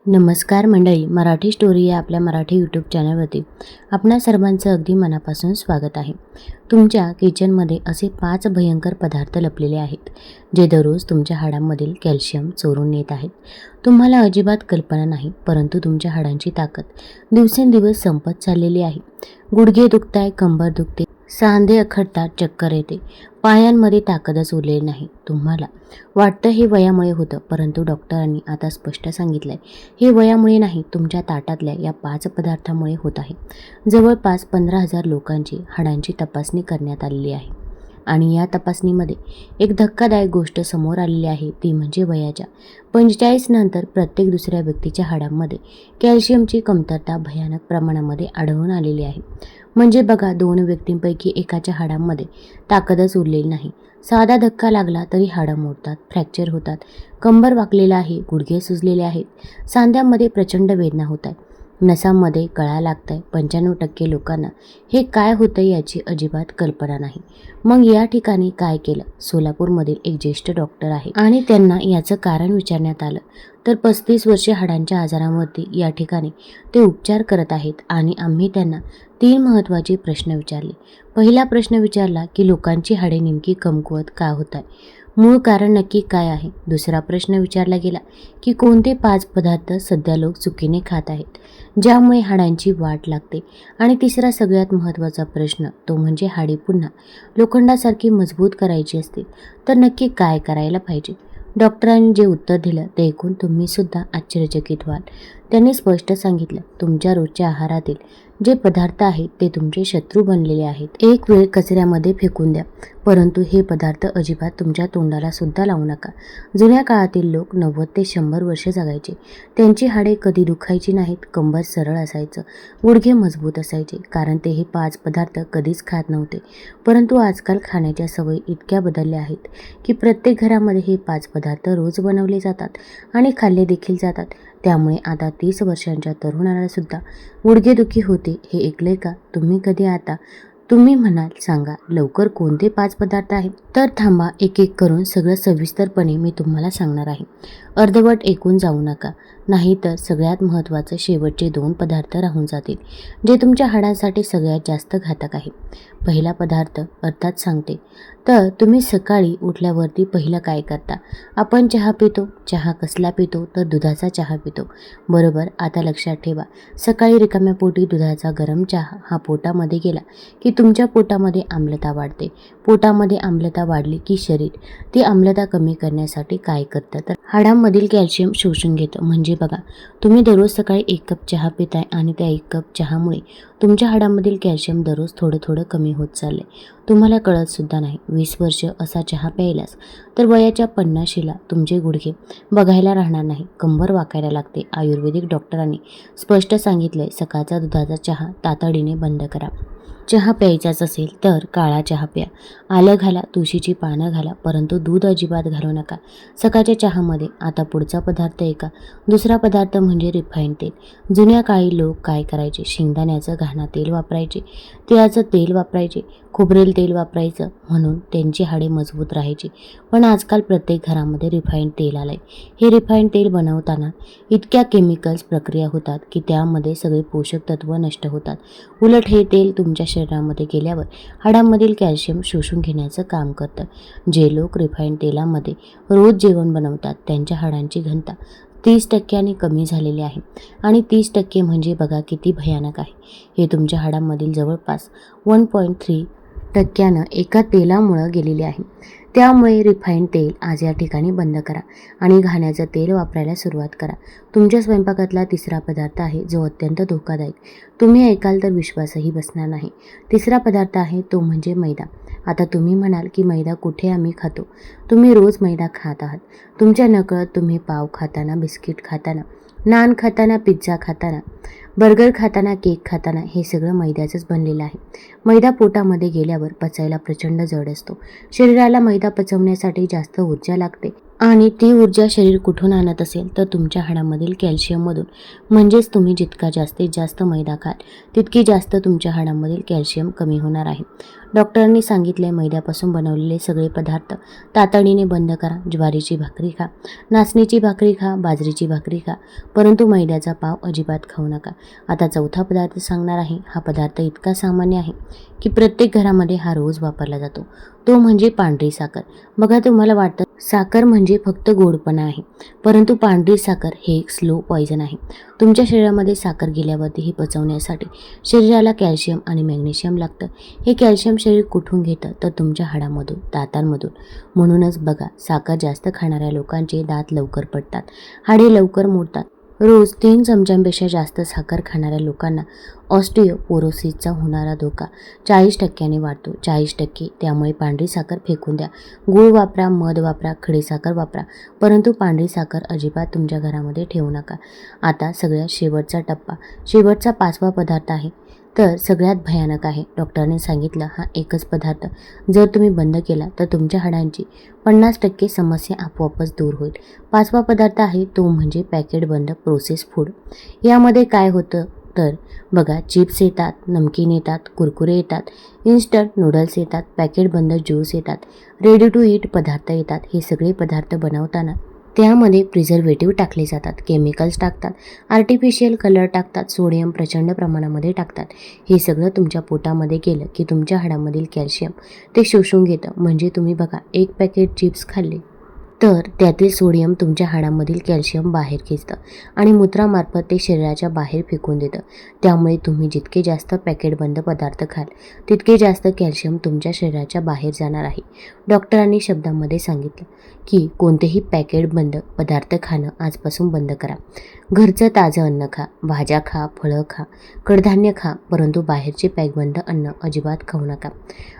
नमस्कार मंडळी, मराठी स्टोरी या आपल्या मराठी यूट्यूब चॅनलवरती आपणा सर्वांचं अगदी मनापासून स्वागत आहे. तुमच्या किचनमध्ये असे 5 भयंकर पदार्थ लपलेले आहेत जे दररोज तुमच्या हाडांमधील कॅल्शियम चोरून नेत आहेत. तुम्हाला अजिबात कल्पना नाही, परंतु तुमच्या हाडांची ताकद दिवसेंदिवस संपत चाललेली आहे. गुडघे दुखताय, कंबर दुखते, सांधे अखडतात, चक्कर येते, पायांमध्ये ताकदच उरलेली नाही. तुम्हाला वाटतं हे वयामुळे होतं, परंतु डॉक्टरांनी आता स्पष्ट सांगितलंय हे वयामुळे नाही, तुमच्या ताटातल्या या 5 पदार्थामुळे होत आहे. जवळपास 15,000 लोकांची हाडांची तपासणी करण्यात आलेली आहे आणि या तपासणीमध्ये एक धक्कादायक गोष्ट समोर आलेली आहे. ती म्हणजे वयाच्या 45 नंतर प्रत्येक दुसऱ्या व्यक्तीच्या हाडांमध्ये कॅल्शियमची कमतरता भयानक प्रमाणामध्ये आढळून आलेली आहे. म्हणजे बघा, 2 व्यक्तींपैकी एकाच्या हाडांमध्ये ताकदच उरलेली नाही. साधा धक्का लागला तरी हाडं मोडतात, फ्रॅक्चर होतात, कंबर वाकलेला आहे, गुडघे सुजलेले आहेत, सांध्यामध्ये प्रचंड वेदना होत आहेत, नसांमध्ये कळा लागत आहे. 95% लोकांना हे काय होतं याची अजिबात कल्पना नाही. मग या ठिकाणी काय केलं? सोलापूरमधील एक ज्येष्ठ डॉक्टर आहे आणि त्यांना याचं कारण विचारण्यात आलं तर 35 वर्षे हाडांच्या आजारांवरती या ठिकाणी ते उपचार करत आहेत आणि आम्ही त्यांना 3 महत्त्वाचे प्रश्न विचारले. पहिला प्रश्न विचारला की लोकांची हाडे नेमकी कमकुवत का होत आहे, मूळ कारण नक्की काय आहे. दुसरा प्रश्न विचारला गेला की कोणते 5 पदार्थ सध्या लोक चुकीने खात आहेत ज्यामुळे हाडांची वाढ लागते. आणि तिसरा सगळ्यात महत्त्वाचा प्रश्न तो म्हणजे हाडे पुन्हा लोखंडासारखी मजबूत करायची असतील तर नक्की काय करायला पाहिजे. डॉक्टरांनी जे उत्तर दिलं ते ऐकून तुम्ही सुद्धा आश्चर्यचकित व्हाल. त्यांनी स्पष्ट सांगितलं, तुमच्या रोजच्या आहारातील जे पदार्थ आहेत ते तुमचे शत्रू बनलेले आहेत. एक वेळ कचऱ्यामध्ये फेकून द्या, परंतु हे पदार्थ अजिबात तुमच्या तोंडाला सुद्धा लावू नका. जुन्या काळातील लोक 90 ते 100 वर्ष जगायचे. त्यांची हाडे कधी दुखायची नाहीत, कंबर सरळ असायचं, गुडघे मजबूत असायचे, कारण ते हे 5 पदार्थ कधीच खात नव्हते. परंतु आजकाल खाण्याच्या सवयी इतक्या बदलल्या आहेत की प्रत्येक घरामध्ये हे 5 पदार्थ रोज बनवले जातात आणि खाल्ले देखील जातात. त्यामुळे आता 30 वर्षांच्या तरुणाला सुद्धा गुडघेदुखी होते. हे ऐकलंय का तुम्ही कधी? आता तुम्ही म्हणाल, सांगा लवकर कोणते 5 पदार्थ आहेत? तर थांबा, एक एक करून सगळं सविस्तरपणे मी तुम्हाला सांगणार आहे. अर्धवट ऐकून जाऊ नका, नाहीतर सगळ्यात महत्त्वाचे शेवटचे 2 पदार्थ राहून जातील जे तुमच्या हाडांसाठी सगळ्यात जास्त घातक आहे. पहिला पदार्थ अर्थात सांगते तर तुम्ही सकाळी उठल्यावरती पहिलं काय करता? आपण चहा पितो. चहा कसला पितो? तर दुधाचा चहा पितो, बरोबर. आता लक्षात ठेवा, सकाळी रिकाम्या पोटी दुधाचा गरम चहा हा पोटामध्ये गेला की तुमच्या पोटामध्ये आम्लता वाढते. पोटामध्ये आम्लता वाढली की शरीर ती आम्लता कमी करण्यासाठी काय करतं तर हाडांमधील कॅल्शियम शोषून घेतं. म्हणजे बघा, तुम्ही दररोज सकाळी 1 कप चहा पिताय आणि त्या 1 कप चहामुळे तुमच्या हाडांमधील कॅल्शियम दररोज थोडं थोडं कमी होत चालले, तुम्हाला कळत सुद्धा नाही. 20 वर्ष असा चहा प्यायलास तर वयाच्या 50शीला तुमचे गुडघे बघायला राहणार नाही, कंबर वाकायला लागते. आयुर्वेदिक डॉक्टरांनी स्पष्ट सांगितलंय, सकाळचा दुधाचा चहा तातडीने बंद करा. चहा प्यायचाच असेल तर काळा चहा प्या, आलं घाला, तुळशीची पानं घाला, परंतु दूध अजिबात घालू नका सकाळच्या चहामध्ये. आता पुढचा पदार्थ ऐका. दुसरा पदार्थ म्हणजे रिफाईंड तेल. जुन्या काळी लोक काय करायचे? शेंगदाण्याचं घाणा तेल वापरायचे, तिळाचं तेल वापरायचे, खोबरेल तेल वापरायचं, म्हणून त्यांची हाडे मजबूत राहायची. पण आजकाल प्रत्येक घरामध्ये रिफाईंड तेल आलंय. हे रिफाईंड तेल बनवताना इतक्या केमिकल्स प्रक्रिया होतात की त्यामध्ये सगळे पोषक तत्व नष्ट होतात. उलट हे तेल तुमच्या शरीरामध्ये गेल्यावर हाडांमधील कॅल्शियम शोषून घेण्याचं काम करतं. जे लोक रिफाईंड तेलामध्ये रोज जेवण बनवतात त्यांच्या हाडांची घनता 30% कमी झालेली आहे. आणि 30% म्हणजे बघा किती भयानक आहे. हे तुमच्या हाडांमधील जवळपास 1.3% एका तेलामुळं गेलेले आहे. त्यामुळे रिफाईंड तेल आज या ठिकाणी बंद करा आणि घाण्याचं तेल वापरायला सुरुवात करा. तुमच्या स्वयंपाकातला तिसरा पदार्थ आहे जो अत्यंत धोकादायक. तुम्ही ऐकाल तर विश्वासही बसणार नाही. तिसरा पदार्थ आहे तो म्हणजे मैदा. आता तुम्ही म्हणाल की मैदा कुठे आम्ही खातो? तुम्ही रोज मैदा खात आहात. तुमच्या नकळत तुम्ही पाव खाताना, बिस्किट खाताना, नान खाताना, पिझ्झा खाताना, बर्गर खाताना, केक खाताना हे सगळं मैद्याचंच बनलेलं आहे. मैदा पोटामध्ये गेल्यावर पचायला प्रचंड जड असतो. शरीराला मैदा पचवण्यासाठी जास्त ऊर्जा लागते. आणि ती ऊर्जा शरीर कुठून आणत असेल तर तुमच्या हाडामधील कॅल्शियममधून. म्हणजेच तुम्ही जितका जास्तीत जास्त मैदा खाल तितकी जास्त तुमच्या हाडामधील कॅल्शियम कमी होणार आहे. डॉक्टरांनी सांगितले मैद्यापासून बनवलेले सगळे पदार्थ तातडीने बंद करा. ज्वारीची भाकरी खा, नाचणीची भाकरी खा, बाजरीची भाकरी खा, परंतु मैद्याचा पाव अजिबात खाऊ नका. आता चौथा पदार्थ सांगणार आहे. हा पदार्थ इतका सामान्य आहे की प्रत्येक घरामध्ये हा रोज वापरला जातो. तो म्हणजे पांढरी साखर. बघा, तुम्हाला वाटतं साखर म्हणजे फक्त गोडपणा आहे, परंतु पांढरी साखर हे एक स्लो पॉइझन आहे. तुमच्या शरीरामध्ये साखर गेल्यावरती हे पचवण्यासाठी शरीराला कॅल्शियम आणि मॅग्नेशियम लागतं. हे कॅल्शियम शरीर कुठून घेतं तर तुमच्या हाडामधून, दातांमधून. म्हणूनच बघा, साखर जास्त खाणाऱ्या लोकांचे दात लवकर पडतात, हाडे लवकर मोडतात. रोज 3 चमच्यांपेक्षा जास्त साखर खाणाऱ्या लोकांना ऑस्टिओपोरोसिसचा होणारा धोका 40% वाढतो. 40%. त्यामुळे पांढरी साखर फेकून द्या. गूळ वापरा, मध वापरा, खडीसाखर वापरा, परंतु पांढरी साखर अजिबात तुमच्या घरामध्ये ठेवू नका. आता सगळ्यात शेवटचा टप्पा, शेवटचा 5वा पदार्थ आहे, तर सगळ्यात भयानक आहे. डॉक्टरांनी सांगितलं हा एकच पदार्थ जर तुम्ही बंद केला तर तुमच्या हाडांची 50% समस्या आपोआपच दूर होईल. 5वा पदार्थ आहे तो म्हणजे पॅकेट बंद प्रोसेस फूड. यामध्ये काय होतं तर बघा, चिप्स येतात, नमकीन येतात, कुरकुरे येतात, इन्स्टंट नूडल्स येतात, पॅकेट बंद ज्यूस येतात, रेडी टू ईट पदार्थ येतात. हे सगळे पदार्थ बनवताना त्यामध्ये प्रिझर्वेटिव्ह टाकले जातात, केमिकल्स टाकतात, आर्टिफिशियल कलर टाकतात, सोडियम प्रचंड प्रमाणामध्ये टाकतात. हे सगळं तुमच्या पोटामध्ये गेलं की तुमच्या हाडामधील कॅल्शियम ते शोषून घेतं. म्हणजे तुम्ही बघा, एक पॅकेट चिप्स खाल्ले तर त्यातील सोडियम तुमच्या हाडामधील कॅल्शियम बाहेर खेचतं आणि मूत्रामार्फत ते शरीराच्या बाहेर फेकून देतं. त्यामुळे तुम्ही जितके जास्त पॅकेट बंद पदार्थ खाल तितके जास्त कॅल्शियम तुमच्या शरीराच्या बाहेर जाणार आहे. डॉक्टरांनी शब्दामध्ये सांगितलं की कोणतेही पॅकेट बंद पदार्थ खाणं आजपासून बंद करा. घरचं ताजं अन्न खा, भाज्या खा, फळं खा, कडधान्य खा, परंतु बाहेरचे पॅकबंद अन्न अजिबात खाऊ नका.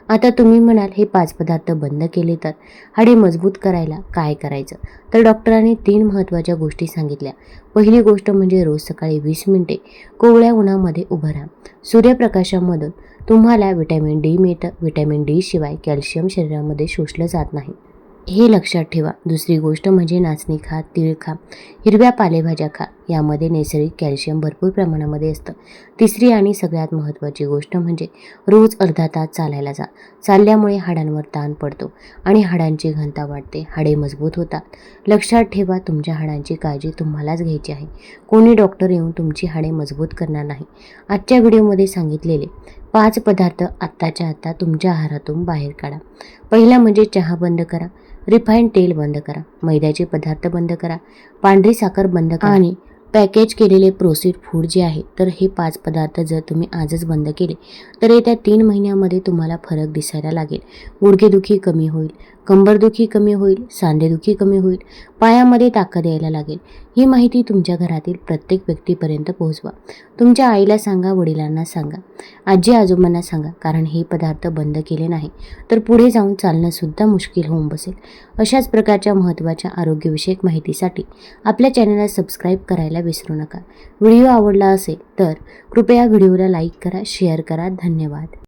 आता तुम्ही म्हणाल हे 5 पदार्थ बंद केले तर हाडे मजबूत करायला काय करायचं? तर डॉक्टरांनी 3 महत्त्वाच्या गोष्टी सांगितल्या. पहिली गोष्ट म्हणजे रोज सकाळी 20 मिनिटे कोवळ्या उन्हामध्ये उभं राहा. सूर्यप्रकाशामधून तुम्हाला व्हिटॅमिन डी मिळतं. व्हिटॅमिन डी शिवाय कॅल्शियम शरीरामध्ये शोषलं जात नाही, हे लक्षात ठेवा. दुसरी गोष्ट म्हणजे नाचणी खा, तीळ खा, हिरव्या पालेभाज्या खा. यामध्ये नैसर्गिक कॅल्शियम भरपूर प्रमाणामध्ये असतं. तिसरी आणि सगळ्यात महत्त्वाची गोष्ट म्हणजे रोज अर्धा तास चालायला जा. चालल्यामुळे हाडांवर ताण पडतो आणि हाडांची घनता वाढते, हाडे मजबूत होतात. लक्षात ठेवा, तुमच्या हाडांची काळजी तुम्हालाच घ्यायची आहे. कोणी डॉक्टर येऊन तुमची हाडे मजबूत करणार नाही. आजच्या व्हिडिओमध्ये सांगितलेले 5 पदार्थ आत्ताच्या आत्ता तुमच्या आहारातून बाहेर काढा. पहिला म्हणजे चहा बंद करा, रिफाईंड तेल बंद करा, मैद्याचे पदार्थ बंद करा, पांढरी साखर बंद करा आणि पॅकेज केलेले प्रोसेस्ड फूड जे आहे तर हे 5 पदार्थ जर तुम्ही आजच बंद केले तर येत्या 3 महिन्यामध्ये तुम्हाला फरक दिसायला लागेल. गुडघेदुखी कमी होईल, कंबरदुखी कमी होईल, सांधेदुखी कमी होईल, पायामध्ये ताकद यायला लागेल. ही माहिती तुमच्या घरातील प्रत्येक व्यक्तीपर्यंत पोहोचवा. तुमच्या आईला सांगा, वडिलांना सांगा, आजी आजोबांना सांगा, कारण हे पदार्थ बंद केले नाही तर पुढे जाऊन चालणंसुद्धा मुश्किल होऊन बसेल. अशाच प्रकारच्या महत्त्वाच्या आरोग्यविषयक माहितीसाठी आपल्या चॅनलला सबस्क्राईब करायला विसरू नका. व्हिडिओ आवडला असेल तर कृपया व्हिडिओला लाईक करा, शेअर करा. धन्यवाद.